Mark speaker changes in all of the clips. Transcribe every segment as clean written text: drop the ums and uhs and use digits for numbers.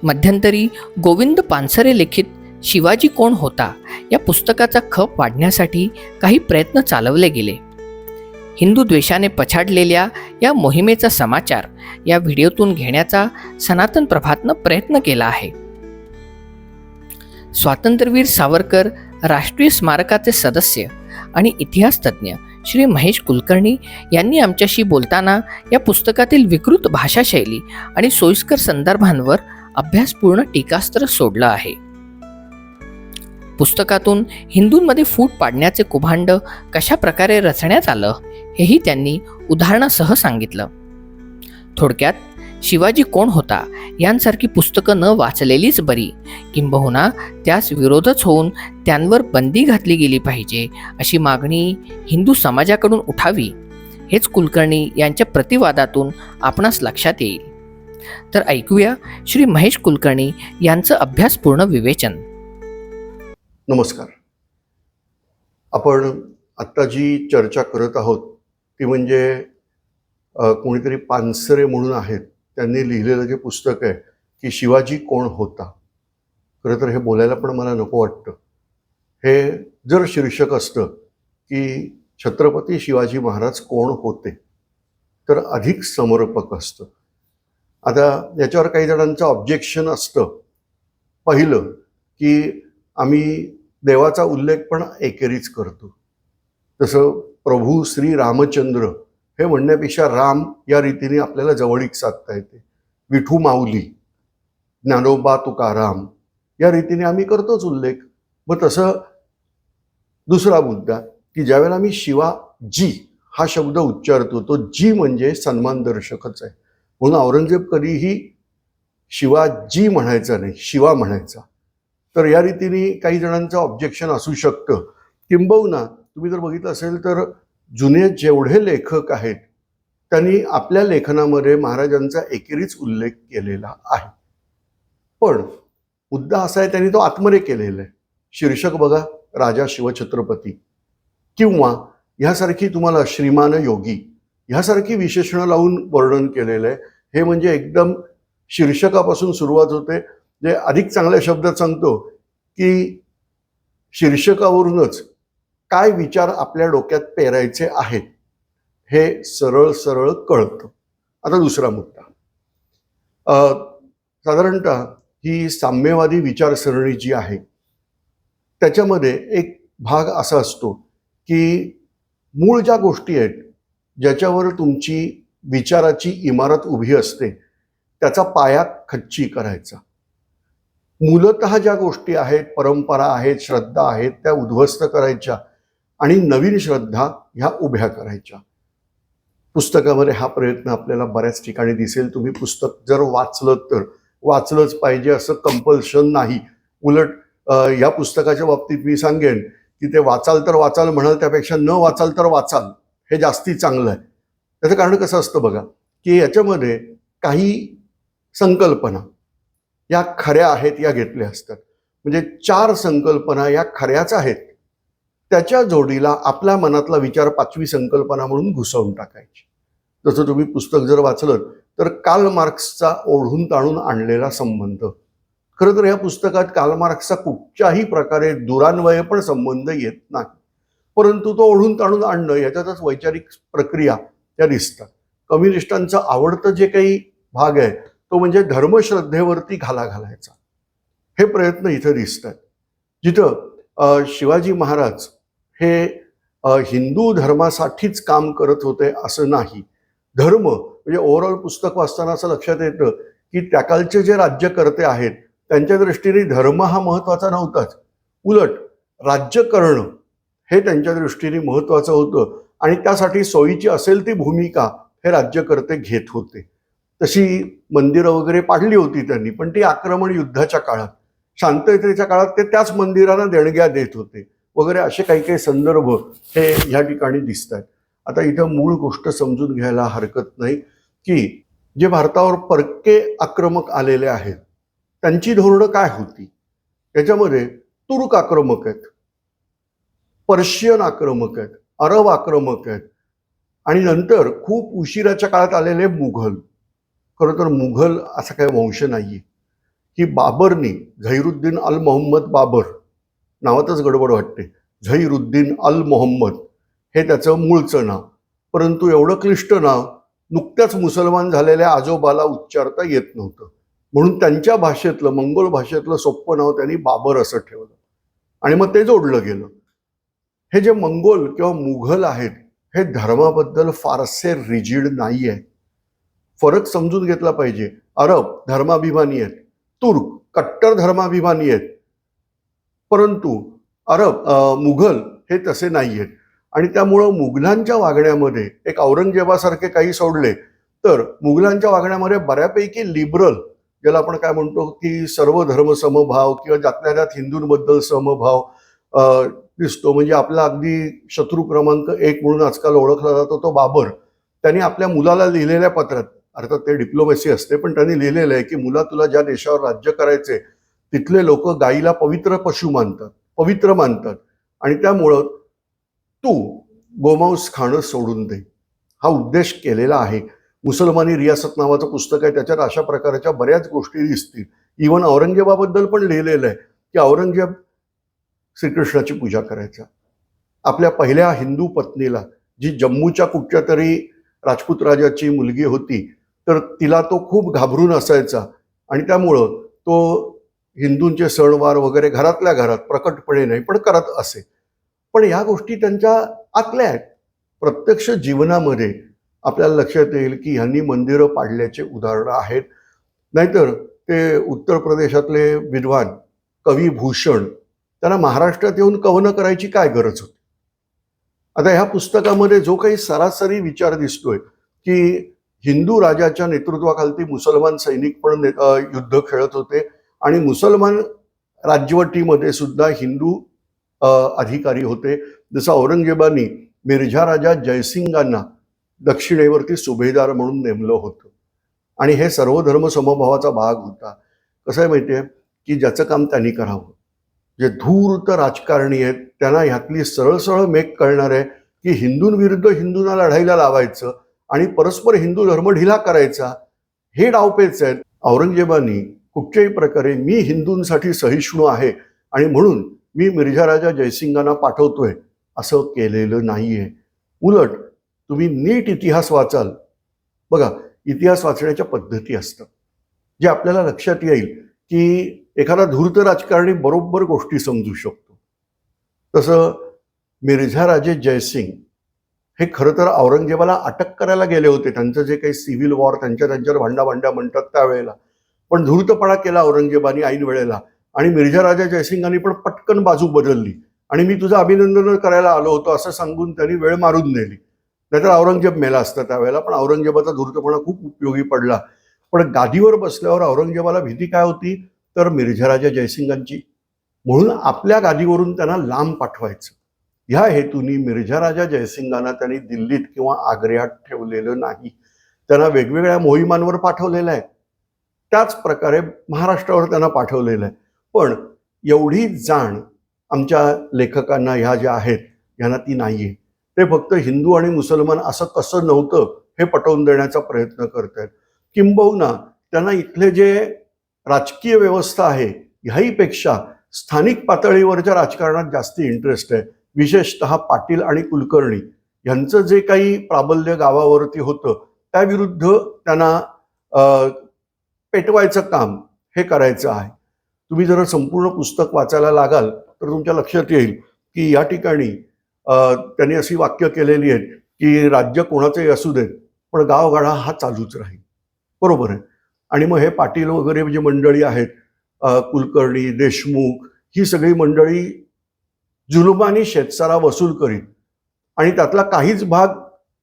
Speaker 1: मध्यंतरी गोविंद पानसरे लिखित शिवाजी कोण होता या पुस्तकाचा खप वाढण्यासाठी काही प्रयत्न चालवले गेले. हिंदू द्वेषाने पछाडलेल्या या मोहिमेचा समाचार या व्हिडिओतून घेण्याचा सनातन प्रभातनं प्रयत्न केला आहे. स्वातंत्र्यवीर सावरकर राष्ट्रीय स्मारकाचे सदस्य आणि इतिहास तज्ज्ञ श्री महेश कुलकर्णी यांनी आमच्याशी बोलताना या पुस्तकातील विकृत भाषाशैली आणि सोयीस्कर संदर्भांवर अभ्यासपूर्ण टीकास्त्र सोडलं आहे. पुस्तकातून हिंदूंमध्ये फूट पाडण्याचे कुभांड कशा प्रकारे रचण्यात आलं हेही त्यांनी उदाहरणासह सांगितलं. थोडक्यात शिवाजी कोण होता यांसारखी पुस्तकं न वाचलेलीच बरी, किंबहुना त्यास विरोधच होऊन त्यांवर बंदी घातली गेली पाहिजे अशी मागणी हिंदू समाजाकडून उठावी हेच कुलकर्णी यांच्या प्रतिवादातून आपणास लक्षात येईल. तर ऐकूया श्री महेश कुलकर्णी यांचं अभ्यासपूर्ण विवेचन.
Speaker 2: नमस्कार. आपण आत्ता जी चर्चा करत आहोत ती म्हणजे कोणीतरी पानसरे म्हणून आहेत, त्यांनी लिहिलेलं जे पुस्तक आहे की शिवाजी कोण होता. खरं तर हे बोलायला पण मला नको वाटतं. हे जर शीर्षक असतं की छत्रपती शिवाजी महाराज कोण होते तर अधिक समर्पक असतं. आता याच्यावर काही जणांचं ऑब्जेक्शन असतं. पहिलं की आम्ही देवाचा उल्लेख पण एकेरीच करतो. जसं प्रभू श्री रामचंद्र हे म्हणण्यापेक्षा राम या रीतीने आपल्याला जवळीक साधता येते. विठू माऊली, ज्ञानोबा तुकाराम या रीतीने आम्ही करतोच उल्लेख. मग तसं दुसरा मुद्दा की ज्यावेळेला आम्ही शिवाजी हा शब्द उच्चारतो तो जी म्हणजे सन्मानदर्शकच आहे. म्हणून औरंगजेब कधीही शिवाजी म्हणायचा नाही, शिवा म्हणायचा. तर या रीतीने काही जणांचं ऑब्जेक्शन असू शकतं. किंबहुना तुम्ही जर बघितलं असेल तर जुने जेवढे लेखक आहेत त्यांनी आपल्या लेखनामध्ये महाराजांचा एकेरीच उल्लेख केलेला आहे. पण मुद्दा असा आहे त्यांनी तो आतमध्ये केलेला आहे. शीर्षक बघा, राजा शिवछत्रपती किंवा ह्यासारखी तुम्हाला श्रीमान योगी ह्यासारखी विशेषणं लावून वर्णन केलेलं आहे. हे म्हणजे एकदम शीर्षकापासून सुरुवात होते. जे अधिक चांगल्या शब्दात सांगतो की शीर्षकावरूनच काय विचार आपल्या डोक्यात पेरायचे आहेत हे सरळ सरळ कळतं. आता दुसरा मुद्दा, साधारणतः ही साम्यवादी विचारसरणी जी आहे त्याच्यामध्ये एक भाग असा असतो की मूळ ज्या गोष्टी आहेत ज्याच्यावर तुमची विचाराची इमारत उभी असते त्याचा पाया खच्ची करायचा. मूलतः ज्या गोष्टी आहेत, परंपरा आहेत, श्रद्धा आहेत त्या उद्ध्वस्त करायच्या आणि नवीन श्रद्धा ह्या उभ्या करायच्या. पुस्तकामध्ये हा प्रयत्न आपल्याला बऱ्याच ठिकाणी दिसेल. तुम्ही पुस्तक जर वाचलं तर वाचलंच पाहिजे असं कंपल्शन नाही. उलट या पुस्तकाच्या बाबतीत मी सांगेन की ते वाचाल तर वाचाल म्हणाल त्यापेक्षा न वाचाल तर वाचाल हे जास्ती चांगलं आहे. त्याचं कारण कसं असतं बघा की याच्यामध्ये काही संकल्पना या खऱ्या आहेत या घेतल्या असतात. म्हणजे 4 संकल्पना या खऱ्याच आहेत, त्याच्या जोडीला आपल्या मनातला विचार 5वी संकल्पना म्हणून घुसवून टाकायची. जसं तुम्ही पुस्तक जर वाचलं तर कार्ल मार्क्सचा ओढून ताणून आणलेला संबंध. खरं तर या पुस्तकात कार्ल मार्क्सचा कुठच्याही प्रकारे दुरान्वये पण संबंध येत नाही, परंतु तो ओढून ताणून आणणं याच्यातच वैचारिक प्रक्रिया त्या दिसतात. कम्युनिस्टांचं आवडतं जे काही भाग आहे तो म्हणजे धर्मश्रद्धेवरती घाला घालायचा. हे प्रयत्न इथं दिसतात. जिथं शिवाजी महाराज हे हिंदू धर्मासाठीच काम करत होते असं नाही. धर्म म्हणजे ओव्हरऑल पुस्तक वाचताना असं लक्षात येतं की त्याकालचे जे राज्यकर्ते आहेत त्यांच्या दृष्टीने धर्म हा महत्त्वाचा नव्हताच. उलट राज्य करणं हे त्यांच्या दृष्टीने महत्त्वाचं होतं आणि त्यासाठी सोयीची असेल ती भूमिका हे राज्यकर्ते घेत होते. तशी मंदिरं वगैरे पाडली होती त्यांनी, पण ती आक्रमण युद्धाच्या काळात, शांततेच्या काळात ते त्याच मंदिरांना देणग्या देत होते वगैरे असे काही काही संदर्भ हे ह्या ठिकाणी दिसतात. आता इथं मूळ गोष्ट समजून घ्यायला हरकत नाही की जे भारतावर परके आक्रमक आलेले आहेत त्यांची धोरणं काय होती. त्याच्यामध्ये तुर्क आक्रमक आहेत, पर्शियन आक्रमक आहेत, अरब आक्रमक आहेत आणि नंतर खूप उशिराच्या काळात आलेले मुघल. खरं तर मुघल असा काही वंश नाहीये. की बाबरनी, झहीरुद्दीन अल मोहम्मद बाबर, नावातच गडबड वाटते, झहीरुद्दीन अल मोहम्मद हे त्याचं मूळचं नाव, परंतु एवढं क्लिष्ट नाव नुकत्याच मुसलमान झालेल्या आजोबाला उच्चारता येत नव्हतं, म्हणून त्यांच्या भाषेतलं, मंगोल भाषेतलं सोपं नाव त्यांनी बाबर असं ठेवलं आणि मग ते जोडलं गेलं. हे जे मंगोल किंवा मुघल आहेत हे धर्माबद्दल फारसे रिजिड नाही आहे. फरक समजून घेतला पाहिजे. अरब धर्माभिमानी आहेत, तुर्क कट्टर धर्माभिमानी आहेत, परंतु मुघल हे तसे नाही आहेत. आणि त्यामुळं मुघलांच्या वागण्यामध्ये एक औरंगजेबासारखे काही सोडले तर मुघलांच्या वागण्यामध्ये बऱ्यापैकी लिबरल, ज्याला आपण काय म्हणतो की सर्व धर्म समभाव किंवा त्यातल्या त्यात हिंदूंबद्दल समभाव दिसतो. म्हणजे आपला अगदी शत्रू क्रमांक 1 म्हणून आजकाल ओळखला जातो तो बाबर, त्यांनी आपल्या मुलाला लिहिलेल्या पत्रात, अर्थात ते डिप्लोमॅसी असते, पण त्यांनी लिहिलेलं आहे की मुला, तुला ज्या देशावर राज्य करायचे तिथले लोक गायीला पवित्र पशु मानतात, पवित्र मानतात, आणि त्यामुळं तू गोमांस खाणं सोडून दे, हा उद्देश केलेला आहे. मुसलमानी रियासत नावाचं पुस्तक आहे, त्याच्यात अशा प्रकारच्या बऱ्याच गोष्टी दिसतील. इव्हन औरंगजेबाबद्दल पण लिहिलेलं आहे की औरंगजेब श्रीकृष्णाची पूजा करायचा. आपल्या पहिल्या हिंदू पत्नीला, जी जम्मूच्या कुठच्या तरी राजपूत राजाची मुलगी होती, तर तिला तो खूप घाबरून असायचा आणि त्यामुळं तो हिंदूंचे सणवार वगैरे घरातल्या घरात प्रकटपणे नाही पण करत असे. पण या गोष्टी त्यांच्या आतल्या आहेत. प्रत्यक्ष जीवनामध्ये आपल्याला लक्षात येईल की ह्यांनी मंदिरं पाडल्याचे उदाहरणं आहेत. नाहीतर ते उत्तर प्रदेशातले विद्वान कवी भूषण, त्यांना महाराष्ट्रात येऊन कवनं करायची काय गरज होती. आता ह्या पुस्तकामध्ये जो काही सरासरी विचार दिसतोय की हिंदू राजाच्या नेतृत्वाखाली मुसलमान सैनिक पण युद्ध खेळत होते आणि मुसलमान राजवटीमध्ये सुद्धा हिंदू अधिकारी होते. जसं औरंगजेबानी मिर्झा राजा जयसिंगांना दक्षिणेवरती सुभेदार म्हणून नेमलं होतं आणि हे सर्व धर्म समभावाचा भाग होता. कसं आहे माहिती आहे की ज्याचं काम त्यांनी करावं, जे धूर्त राजकारणी आहेत त्यांना ह्यातली सरळ सरळ मेक कळणार आहे की हिंदूंविरुद्ध हिंदूंना लढाईला लावायचं आणि परस्पर हिंदू धर्म ढिला करायचा, हे डावपेच आहेत. औरंगजेबानी कुठच्याही प्रकारे मी हिंदूंसाठी सहिष्णू आहे आणि म्हणून मी मिर्झा राजा जयसिंगांना पाठवतोय असं केलेलं नाहीये. उलट तुम्ही नीट इतिहास वाचाल, बघा इतिहास वाचण्याच्या पद्धती असतात जे आपल्याला लक्षात येईल की एखादा धूर्त राजकारणी बरोबर गोष्टी समजू शकतो. तसं मिर्झा राजे जयसिंग हे खरं तर औरंगजेबाला अटक करायला गेले होते. त्यांचं जे काही सिव्हिल वॉर त्यांच्यावर भांडा म्हणतात त्यावेळेला, पण धूर्तपणा केला औरंगजेबानी ऐन वेळेला आणि मिर्झा राजा जयसिंगांनी पण पटकन बाजू बदलली आणि मी तुझं अभिनंदन करायला आलो होतो असं सांगून त्यांनी वेळ मारून नेली. नाहीतर औरंगजेब मेला असता त्यावेळेला. पण औरंगजेबाचा धूर्तपणा खूप उपयोगी पडला. पण गादीवर बसल्यावर औरंगजेबाला भीती काय होती तर मिर्झा राजा जयसिंगांची, म्हणून आपल्या गादीवरून त्यांना लांब पाठवायचं. ह्या हेतूनी मिर्झा राजा जयसिंगांना त्यांनी दिल्लीत किंवा आग्र्यात ठेवलेलं नाही, त्यांना वेगवेगळ्या मोहिमांवर पाठवलेलं आहे. त्याच प्रकारे महाराष्ट्रावर त्यांना पाठवलेलं आहे. पण एवढी जाण आमच्या लेखकांना ह्या ज्या आहेत यांना ती नाहीये. ते फक्त हिंदू आणि मुसलमान असं कसं नव्हतं हे पटवून देण्याचा प्रयत्न करत आहेत. किंबहुना त्यांना इथले जे राजकीय व्यवस्था आहे ह्याहीपेक्षा स्थानिक पातळीवरच्या राजकारणात जास्ती इंटरेस्ट आहे. विशेषतः पाटील आणि कुलकर्णी यांचं जे काही प्राबल्य गावावरती होतं त्याविरुद्ध त्यांना पेटवायचं काम हे करायचं आहे. तुम्ही जर संपूर्ण पुस्तक वाचायला लागाल तर तुमच्या लक्षात येईल की या ठिकाणी त्यांनी अशी वाक्य केलेली आहेत की राज्य कोणाचंही असू देत पण गावगाडा हा चालूच राहील. बरोबर आहे. आणि मग हे पाटील वगैरे जी मंडळी आहेत, कुलकर्णी, देशमुख, ही सगळी मंडळी जुलुमानी शेतसारा वसूल करीत आणि त्यातला काहीच भाग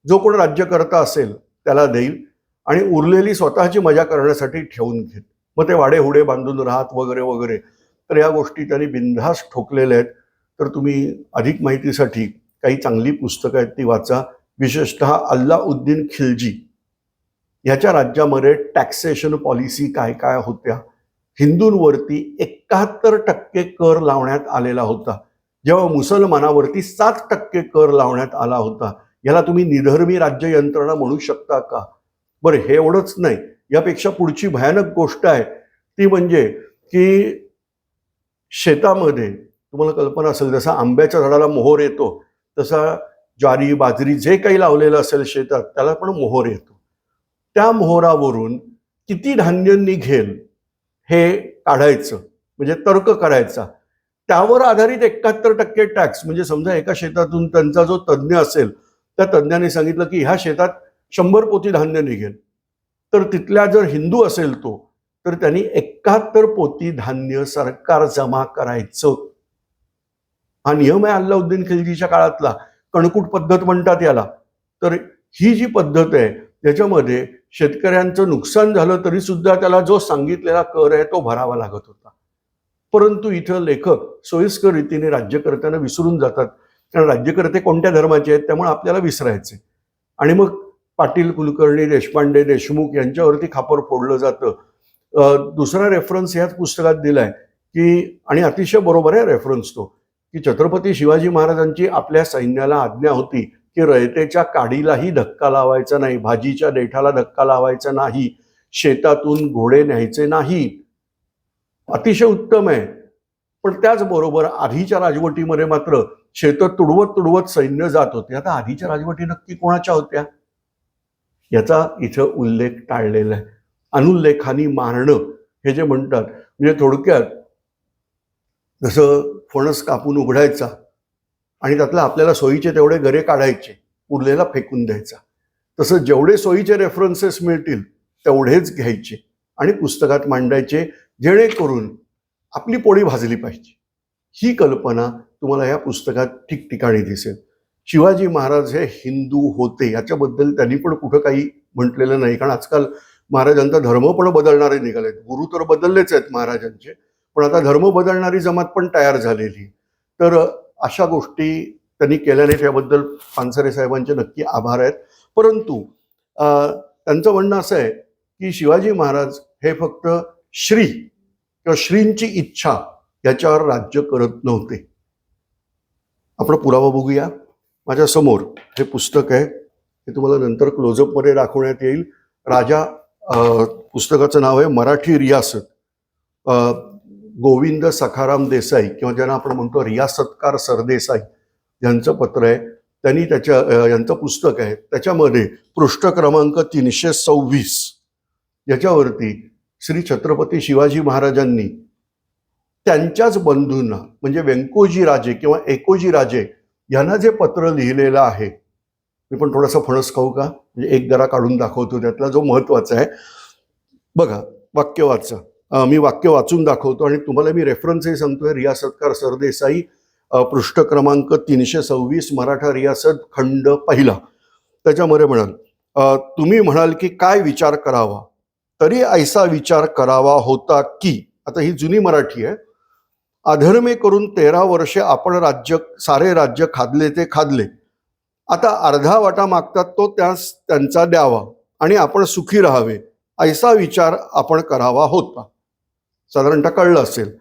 Speaker 2: जो कोण राज्यकर्ता असेल त्याला देईल आणि उरलेली स्वतःची मजा करण्यासाठी ठेवून घेत. मग ते वाडे हुडे बांधून राहत वगैरे वगैरे. तर या गोष्टी त्यांनी बिनधास्त ठोकलेल्या आहेत. तर तुम्ही अधिक माहितीसाठी काही चांगली पुस्तकं आहेत ती वाचा. विशेषतः अल्लाउद्दीन खिलजी ह्याच्या राज्यामध्ये टॅक्सेशन पॉलिसी काय काय होत्या. हिंदूंवरती 71% कर लावण्यात आलेला होता, जेव्हा मुसलमानावरती 7% कर लावण्यात आला होता. याला तुम्ही निधर्मी राज्य यंत्रणा म्हणू शकता का? बरं, हे एवढंच नाही, यापेक्षा पुढची भयानक गोष्ट आहे ती म्हणजे की शेतामध्ये तुम्हाला कल्पना असेल, जसा आंब्याच्या झाडाला मोहोर येतो तसा ज्वारी बाजरी जे काही लावलेलं असेल शेतात त्याला पण मोहोर येतो. त्या मोहोरावरून किती धान्य निघेल हे काढायचं, म्हणजे तर्क करायचा. त्यावर आधारित 71% टॅक्स. म्हणजे समजा एका शेतातून त्यांचा जो तज्ज्ञ असेल त्या तज्ज्ञाने सांगितलं की ह्या शेतात 100 पोती धान्य निघेल, तर तिथल्या जर हिंदू असेल तो, तर त्यांनी 71 पोती धान्य सरकार जमा करायचं. हा नियम आहे अल्लाउद्दीन खिलजीच्या काळातला. कणकूट पद्धत म्हणतात याला. तर ही जी पद्धत आहे त्याच्यामध्ये शेतकऱ्यांचं नुकसान झालं तरी सुद्धा त्याला जो सांगितलेला कर आहे तो भरावा लागत होता. परंतु इथं लेखक सोयीस्कर रीतीने राज्यकर्त्यांना विसरून जातात, कारण राज्यकर्ते कोणत्या धर्माचे आहेत त्यामुळे आपल्याला विसरायचे. आणि मग पाटील, कुलकर्णी, देशपांडे, देशमुख यांच्यावरती खापर फोडलं जातं. दुसरा रेफरन्स याच पुस्तकात दिलाय की, आणि अतिशय बरोबर आहे रेफरन्स तो, की छत्रपती शिवाजी महाराजांची आपल्या सैन्याला आज्ञा होती की रयतेच्या काडीलाही धक्का लावायचा नाही, भाजीच्या देठाला धक्का लावायचा नाही, शेतातून घोडे न्यायचे नाही. अतिशय उत्तम आहे. पण त्याचबरोबर आधीच्या राजवटीमध्ये मात्र शेतं तुडवत तुडवत सैन्य जात होते. आता आधीच्या राजवटी नक्की कोणाच्या होत्या याचा इथं उल्लेख टाळलेला आहे. अनुल्लेखानी मारणं हे जे म्हणतात, म्हणजे थोडक्यात जसं फणस कापून उघडायचा आणि त्यातलं आपल्याला सोयीचे तेवढे गरे काढायचे, उरलेला फेकून द्यायचा, तसं जेवढे सोयीचे रेफरन्सेस मिळतील तेवढेच घ्यायचे आणि पुस्तकात मांडायचे, जेणेकरून आपली पोळी भाजली पाहिजे. ही कल्पना तुम्हाला या पुस्तकात ठिकठिकाणी दिसेल. शिवाजी महाराज हे हिंदू होते याच्याबद्दल त्यांनी पण कुठं काही म्हटलेलं नाही, कारण आजकाल महाराजांचा धर्म पण बदलणारे निघालेत. गुरु तर बदललेच आहेत महाराजांचे, पण आता धर्म बदलणारी जमात पण तयार झालेली. तर अशा गोष्टी त्यांनी केल्याने त्याबद्दल पानसरे साहेबांचे नक्की आभार आहेत. परंतु त्यांचं म्हणणं असं आहे की शिवाजी महाराज हे फक्त श्री किंवा श्रींची इच्छा याच्यावर राज्य करत नव्हते. आपण पुरावा बघूया. माझ्या समोर हे पुस्तक आहे, हे तुम्हाला नंतर क्लोजअपमध्ये दाखवण्यात येईल. राजा पुस्तकाचं नाव आहे मराठी रियासत. गोविंद सखाराम देसाई किंवा ज्यांना आपण म्हणतो रियासतकार सरदेसाई यांचं पत्र आहे. त्यांनी यांचं पुस्तक आहे. त्याच्यामध्ये पृष्ठ क्रमांक 326 याच्यावरती श्री छत्रपती शिवाजी महाराजांनी त्यांच्याच बंधूंना, म्हणजे व्यंकोजी राजे किंवा एकोजी राजे यांना जे पत्र लिहिलेलं आहे, मी पण थोडासा फणस खाऊ का, म्हणजे एक गरा काढून दाखवतो त्यातला जो महत्वाचा आहे. बघा, वाक्य वाचा. मी वाक्य वाचून दाखवतो आणि तुम्हाला मी रेफरन्सही सांगतोय. रियासतकार सरदेसाई, पृष्ठ क्रमांक 326, मराठा रियासत खंड पहिला. त्याच्यामध्ये म्हणाल, तुम्ही म्हणाल की काय विचार करावा, तरी ऐसा विचार करावा होता की, आता ही जुनी मराठी आहे, अधर्मे करून 13 वर्षे आपण सारे राज्य खादले ते खादले, आता अर्धा वाटा मागतात तो त्यांचा द्यावा आणि आपण सुखी राहावे, ऐसा विचार आपण करावा होता. साधारणतः कळलं असेल.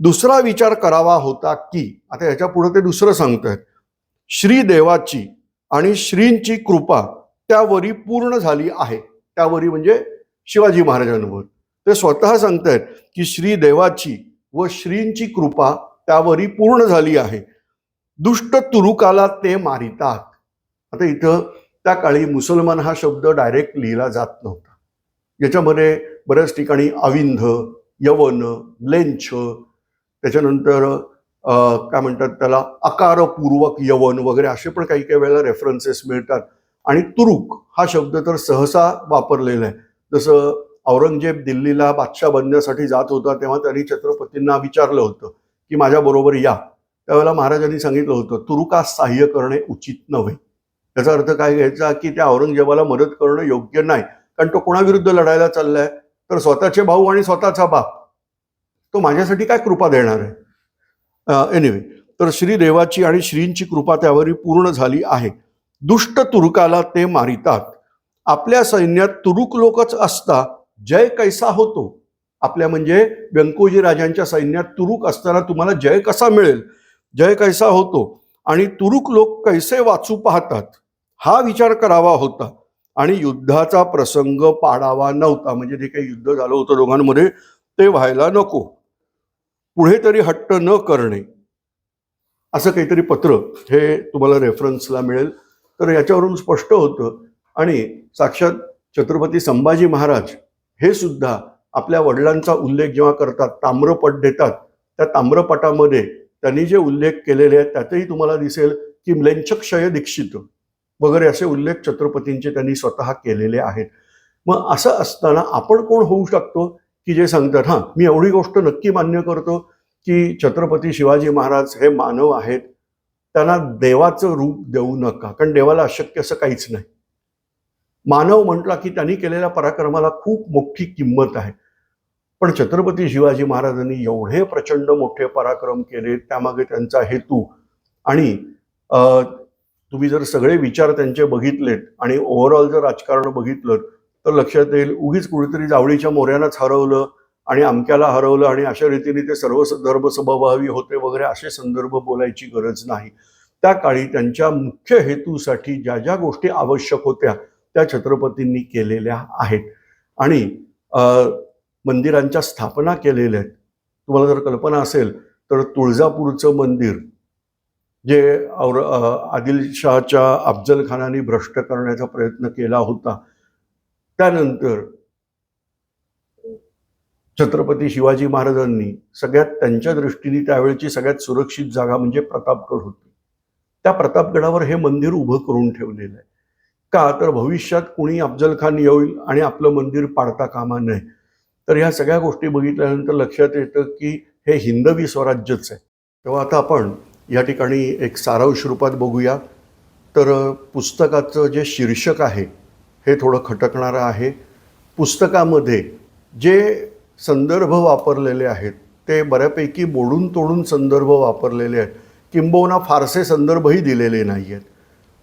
Speaker 2: दुसरा विचार करावा होता की, आता याच्या पुढे ते दुसरं सांगतायत, श्रीदेवाची आणि श्रींची कृपा त्यावरी पूर्ण झाली आहे. त्यावरी म्हणजे शिवाजी महाराजांवर. ते स्वतः सांगतायत की श्रीदेवाची व श्रींची कृपा त्यावरी पूर्ण झाली आहे. दुष्ट तुरुकाला ते मारितात. आता इथं त्या काळी मुसलमान हा शब्द डायरेक्ट लिहिला जात नव्हता. याच्यामध्ये बऱ्याच ठिकाणी अविंध, यवन, म्लेंछ, त्याच्यानंतर काय म्हणतात त्याला, अकारपूर्वक यवन वगैरे असे पण काही काही वेळेला रेफरन्सेस मिळतात. आणि तुरुक हा शब्द तर सहसा वापरलेला आहे. जसं औरंगजेब दिल्लीला बादशाह बनण्यासाठी जात होता तेव्हा त्यांनी छत्रपतींना विचारलं होतं की माझ्याबरोबर या. त्यावेळेला महाराजांनी सांगितलं होतं तुरुकास सहाय्य करणे उचित नव्हे. याचा अर्थ काय घ्यायचा की त्या औरंगजेबाला मदत करणं योग्य नाही, कारण तो कोणाविरुद्ध लढायला चाललाय, तर स्वतःचे भाऊ आणि स्वतःचा बाप, तो माझ्यासाठी काय कृपा देणार आहे. एनिवे, तर श्रीदेवाची आणि श्रींची कृपा त्यावरी पूर्ण झाली आहे. दुष्ट तुरुकाला ते मारितात. आपल्या सैन्यात तुरुक लोकच असता जय कैसा होतो. आपल्या म्हणजे व्यंकोजी राजांच्या सैन्यात तुरुक असताना तुम्हाला जय कसा मिळेल, जय कैसा होतो, आणि तुरुक लोक कैसे वाचू पाहतात, हा विचार करावा होता. आणि युद्धाचा प्रसंग पाडावा नव्हता. म्हणजे जे काही युद्ध झालं होतं दोघांमध्ये ते व्हायला नको, पुढे तरी हट्ट न करणे, असं काहीतरी पत्र हे तुम्हाला रेफरन्सला मिळेल. तर याच्यावरून स्पष्ट होतं. आणि साक्षात छत्रपती संभाजी महाराज हे सुद्धा आपल्या वडिलांचा उल्लेख जेव्हा करतात, ताम्रपट देतात, त्या ताम्रपटामध्ये त्यांनी जे उल्लेख केलेले आहेत त्यातही तुम्हाला दिसेल की म्लेच्छक्षय दीक्षित वगैरे असे उल्लेख छत्रपतींचे त्यांनी स्वतः केलेले आहेत. मग असं असताना आपण कोण होऊ शकतो की जे सांगतात हां मी एवढी गोष्ट नक्की मान्य करतो की छत्रपती शिवाजी महाराज हे मानव आहेत, त्यांना देवाचं रूप देऊ नका, कारण देवाला अशक्य असं काहीच नाही. मानव म्हटला की त्यांनी केलेल्या पराक्रमाला खूप मोठी किंमत आहे. पण छत्रपती शिवाजी महाराजांनी एवढे प्रचंड मोठे पराक्रम केले, त्यामागे त्यांचा हेतू आणि तुम्ही जर सगळे विचार त्यांचे बघितलेत आणि ओव्हरऑल जर राजकारण बघितलं तर लक्षात येईल उगीच कुठेतरी जावळीच्या मोऱ्यानंच हरवलं आणि अमक्याला हरवलं आणि अशा रीतीने ते सर्व धर्म समभावी होते वगैरे असे संदर्भ बोलायची गरज नाही. त्या काळी त्यांच्या मुख्य हेतूसाठी ज्या ज्या गोष्टी आवश्यक होत्या त्या छत्रपतींनी केलेल्या आहेत. आणि मंदिरांच्या स्थापना केलेल्या आहेत. तुम्हाला जर कल्पना असेल तर तुळजापूरचं मंदिर जे आदिलशहाच्या अफजल खानाने भ्रष्ट करण्याचा प्रयत्न केला होता, त्यानंतर छत्रपती शिवाजी महाराजांनी सगळ्यात त्यांच्या दृष्टीने त्यावेळची सगळ्यात सुरक्षित जागा म्हणजे प्रतापगड होती. त्या प्रतापगडावर हे मंदिर उभं करून ठेवलेलं आहे. का तर भविष्यात कोणी अफजल खान येईल आणि आपलं मंदिर पाडता कामा नये. तर ह्या सगळ्या गोष्टी बघितल्यानंतर लक्षात येतं की हे हिंदवी स्वराज्यच आहे. तेव्हा आता आपण या ठिकाणी एक सारांश रूपात बघूया. तर पुस्तकाचं जे शीर्षक आहे हे थोडं खटकणारं आहे. पुस्तकामध्ये जे संदर्भ वापरलेले आहेत ते बऱ्यापैकी मोडून तोडून संदर्भ वापरलेले आहेत, किंबहुना फारसे संदर्भही दिलेले नाही आहेत.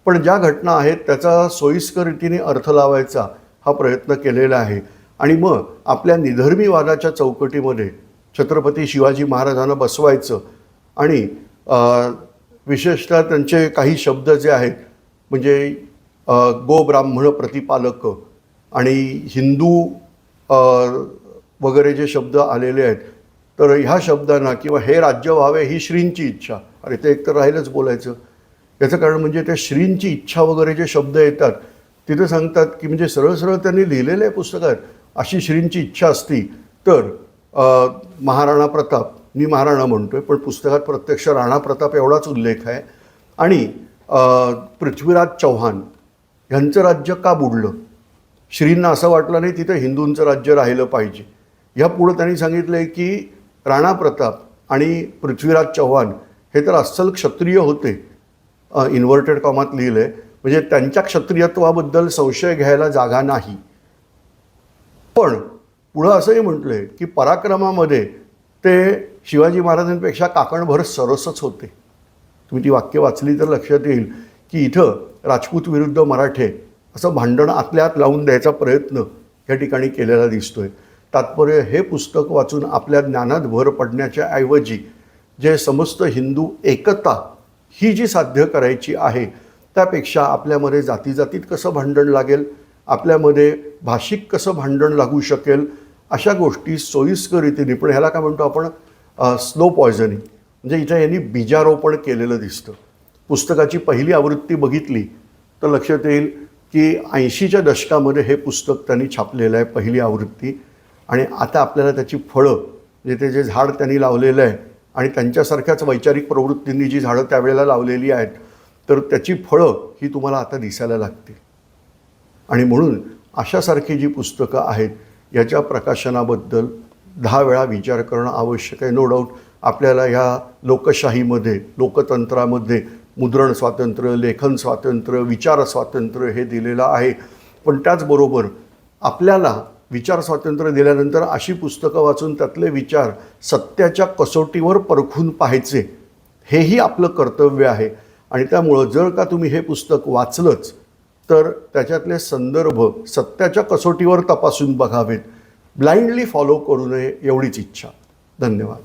Speaker 2: पण ज्या घटना आहेत त्याचा सोयीस्कर रीतीने अर्थ लावायचा हा प्रयत्न केलेला आहे. आणि मग आपल्या निधर्मीवादाच्या चौकटीमध्ये छत्रपती शिवाजी महाराजांना बसवायचं आणि विशेषतः त्यांचे काही शब्द जे आहेत म्हणजे गो ब्राह्मण प्रतिपालक आणि हिंदू वगैरे जे शब्द आलेले आहेत, तर ह्या शब्दांना किंवा हे राज्य व्हावे ही श्रींची इच्छा, अरे ते एकतर राहिलंच बोलायचं. याचं कारण म्हणजे त्या श्रींची इच्छा वगैरे जे शब्द येतात तिथे सांगतात की म्हणजे सरळ सरळ त्यांनी लिहिलेलं आहे पुस्तकात, अशी श्रींची इच्छा असती तर महाराणा प्रताप, मी महाराणा म्हणतोय पण पुस्तकात प्रत्यक्ष राणा प्रताप एवढाच उल्लेख आहे, आणि पृथ्वीराज चौहान यांचं राज्य का बुडलं. श्रींना असं वाटलं नाही तिथे हिंदूंचं राज्य राहिलं पाहिजे. ह्या पुढं त्यांनी सांगितलं आहे की राणा प्रताप आणि पृथ्वीराज चौहान हे तर अस्सल क्षत्रिय होते, इन्व्हर्टेड कॉमात लिहिलं आहे, म्हणजे त्यांच्या क्षत्रियत्वाबद्दल संशय घ्यायला जागा नाही. पण पुढं असंही म्हटलं आहे की पराक्रमामध्ये ते शिवाजी महाराजांपेक्षा काकणभर सरसच होते. तुम्ही ती वाक्य वाचली तर लक्षात येईल की इथं राजपूत विरुद्ध मराठे असं भांडण आतल्या आत लावून द्यायचा प्रयत्न या ठिकाणी केलेला दिसतोय. तात्पर्य हे पुस्तक वाचून आपल्या ज्ञानात भर पडण्याच्या ऐवजी जे समस्त हिंदू एकता ही जी साध्य करायची आहे त्यापेक्षा आपल्यामध्ये जातीजातीत कसं भांडण लागेल, आपल्यामध्ये भाषिक कसं भांडण लागू शकेल, अशा गोष्टी सोयीस्कर रीतीने, पण ह्याला काय म्हणतो आपण स्लो पॉयझनिंग, म्हणजे इथं यांनी बीजारोपण केलेलं दिसतं. पुस्तकाची पहिली आवृत्ती बघितली तर लक्षात येईल की 80च्या दशकामध्ये हे पुस्तक त्यांनी छापलेलं आहे, पहिली आवृत्ती. आणि आता आपल्याला त्याची फळं, म्हणजे ते जे झाड त्यांनी लावलेलं आहे आणि त्यांच्यासारख्याच वैचारिक प्रवृत्तींनी जी झाडं त्यावेळेला लावलेली आहेत, तर त्याची फळं ही तुम्हाला आता दिसायला लागते. आणि म्हणून अशासारखी जी पुस्तकं आहेत याच्या प्रकाशनाबद्दल 10 वेळा विचार करणं आवश्यक आहे. नो डाऊट आपल्याला ह्या लोकशाहीमध्ये, लोकतंत्रामध्ये मुद्रण स्वातंत्र्य, लेखन स्वातंत्र्य, विचार स्वातंत्र्य हे दिलेलं आहे. पण त्याचबरोबर आपल्याला विचार स्वातंत्र्य दिल्यानंतर अशी पुस्तकं वाचून त्यातले विचार सत्याच्या कसोटीवर परखून पाहायचे, हेही आपलं कर्तव्य आहे. आणि त्यामुळं जर का तुम्ही हे पुस्तक वाचलंच तर त्याच्यातले संदर्भ सत्याच्या कसोटीवर तपासून बघावेत, ब्लाइंडली फॉलो करू नये एवढीच इच्छा. धन्यवाद.